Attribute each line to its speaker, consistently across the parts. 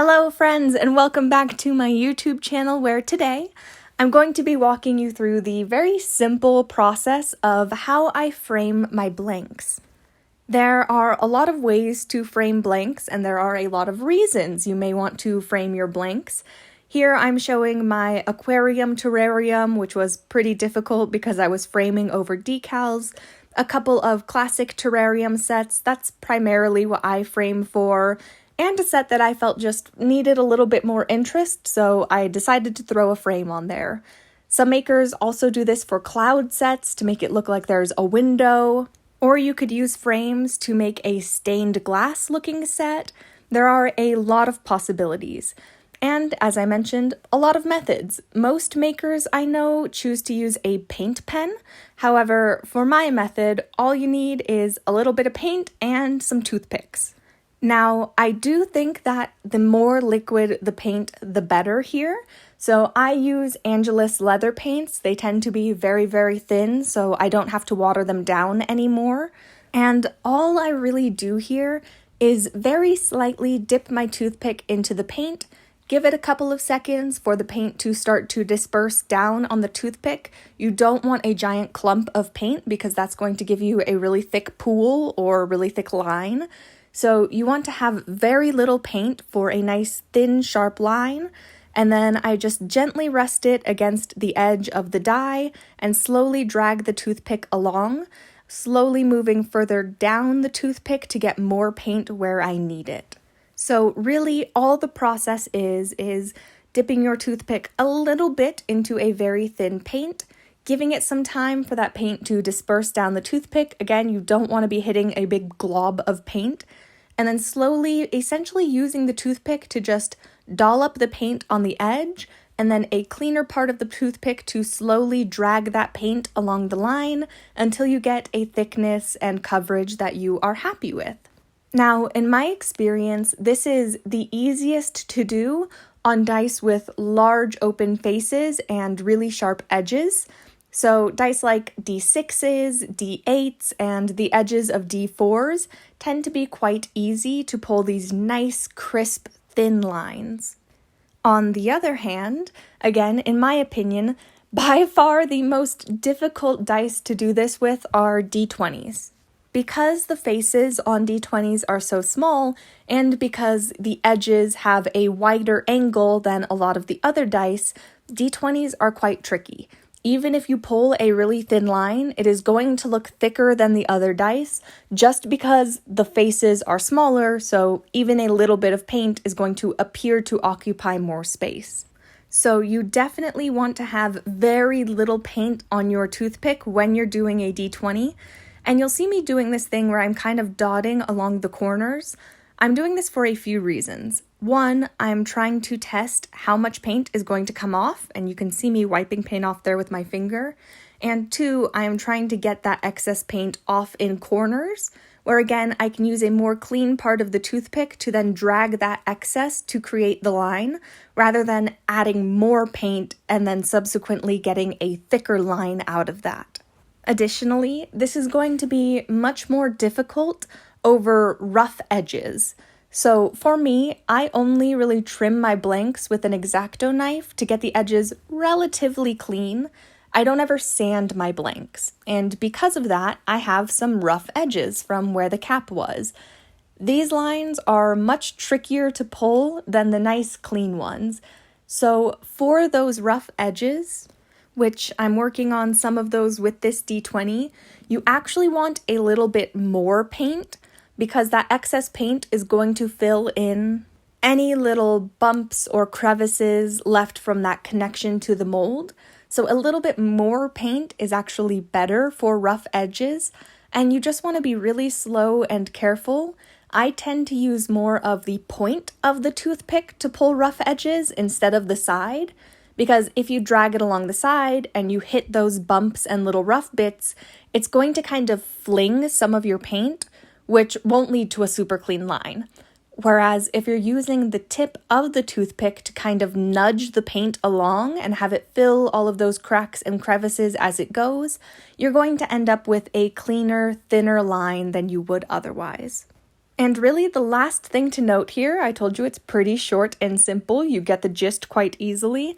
Speaker 1: Hello friends, and welcome back to my YouTube channel where today I'm going to be walking you through the very simple process of how I frame my blanks. There are a lot of ways to frame blanks, and there are a lot of reasons you may want to frame your blanks. Here I'm showing my aquarium terrarium, which was pretty difficult because I was framing over decals. A couple of classic terrarium sets, that's primarily what I frame for, and a set that I felt just needed a little bit more interest, so I decided to throw a frame on there. Some makers also do this for cloud sets to make it look like there's a window, or you could use frames to make a stained glass looking set. There are a lot of possibilities. And as I mentioned, a lot of methods. Most makers I know choose to use a paint pen. However, for my method, all you need is a little bit of paint and some toothpicks. Now, I do think that the more liquid the paint, the better here. So I use Angelus leather paints. They tend to be very, very thin, so I don't have to water them down anymore. And all I really do here is very slightly dip my toothpick into the paint, give it a couple of seconds for the paint to start to disperse down on the toothpick. You don't want a giant clump of paint because that's going to give you a really thick pool or really thick line. So you want to have very little paint for a nice thin, sharp line, and then I just gently rest it against the edge of the die and slowly drag the toothpick along, slowly moving further down the toothpick to get more paint where I need it. So really all the process is dipping your toothpick a little bit into a very thin paint, giving it some time for that paint to disperse down the toothpick. Again, you don't want to be hitting a big glob of paint. And then slowly, essentially using the toothpick to just dollop the paint on the edge, and then a cleaner part of the toothpick to slowly drag that paint along the line until you get a thickness and coverage that you are happy with. Now, in my experience, this is the easiest to do on dice with large open faces and really sharp edges. So dice like D6s, D8s, and the edges of D4s tend to be quite easy to pull these nice, crisp, thin lines. On the other hand, again, in my opinion, by far the most difficult dice to do this with are D20s. Because the faces on D20s are so small, and because the edges have a wider angle than a lot of the other dice, D20s are quite tricky. Even if you pull a really thin line, it is going to look thicker than the other dice just because the faces are smaller, so even a little bit of paint is going to appear to occupy more space. So you definitely want to have very little paint on your toothpick when you're doing a D20, and you'll see me doing this thing where I'm kind of dotting along the corners. I'm doing this for a few reasons. One, I'm trying to test how much paint is going to come off, and you can see me wiping paint off there with my finger. And two, I am trying to get that excess paint off in corners, where again, I can use a more clean part of the toothpick to then drag that excess to create the line, rather than adding more paint and then subsequently getting a thicker line out of that. Additionally, this is going to be much more difficult over rough edges. So for me, I only really trim my blanks with an X-Acto knife to get the edges relatively clean. I don't ever sand my blanks, and because of that, I have some rough edges from where the cap was. These lines are much trickier to pull than the nice clean ones. So for those rough edges, which I'm working on some of those with this D20, you actually want a little bit more paint, because that excess paint is going to fill in any little bumps or crevices left from that connection to the mold. So a little bit more paint is actually better for rough edges, and you just want to be really slow and careful. I tend to use more of the point of the toothpick to pull rough edges instead of the side, because if you drag it along the side and you hit those bumps and little rough bits, it's going to kind of fling some of your paint, which won't lead to a super clean line. Whereas if you're using the tip of the toothpick to kind of nudge the paint along and have it fill all of those cracks and crevices as it goes, you're going to end up with a cleaner, thinner line than you would otherwise. And really, the last thing to note here, I told you it's pretty short and simple, you get the gist quite easily,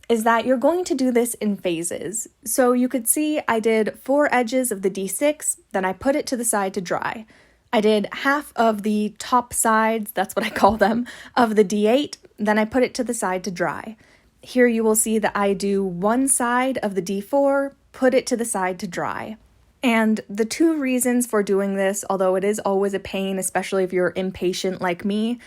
Speaker 1: is that you're going to do this in phases. So you could see I did 4 edges of the D6, then I put it to the side to dry. I did half of the top sides, that's what I call them, of the D8, then I put it to the side to dry. Here you will see that I do one side of the D4, put it to the side to dry. And the 2 reasons for doing this, although it is always a pain, especially if you're impatient like me,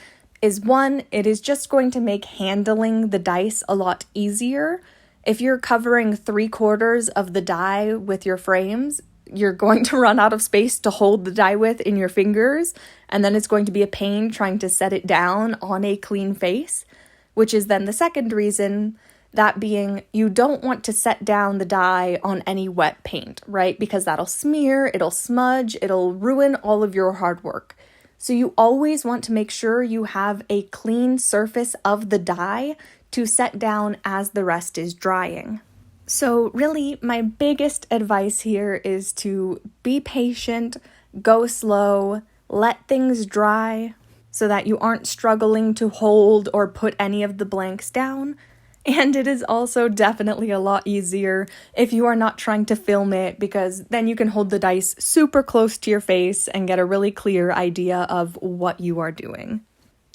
Speaker 1: is 1, it is just going to make handling the dice a lot easier. If you're covering 3/4 of the die with your frames, you're going to run out of space to hold the die with in your fingers, and then it's going to be a pain trying to set it down on a clean face, which is then the second reason. That being, you don't want to set down the die on any wet paint, right? Because that'll smear, it'll smudge, it'll ruin all of your hard work. So you always want to make sure you have a clean surface of the die to set down as the rest is drying. So really, my biggest advice here is to be patient, go slow, let things dry so that you aren't struggling to hold or put any of the blanks down. And it is also definitely a lot easier if you are not trying to film it, because then you can hold the dice super close to your face and get a really clear idea of what you are doing.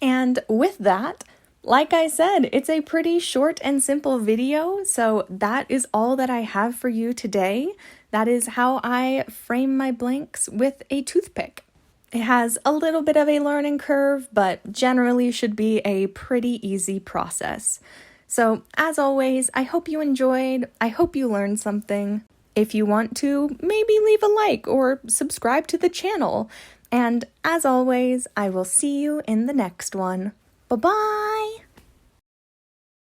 Speaker 1: And with that, like I said, it's a pretty short and simple video, so that is all that I have for you today. That is how I frame my blanks with a toothpick. It has a little bit of a learning curve, but generally should be a pretty easy process. So, as always, I hope you enjoyed. I hope you learned something. If you want to, maybe leave a like or subscribe to the channel. And as always, I will see you in the next one. Bye-bye!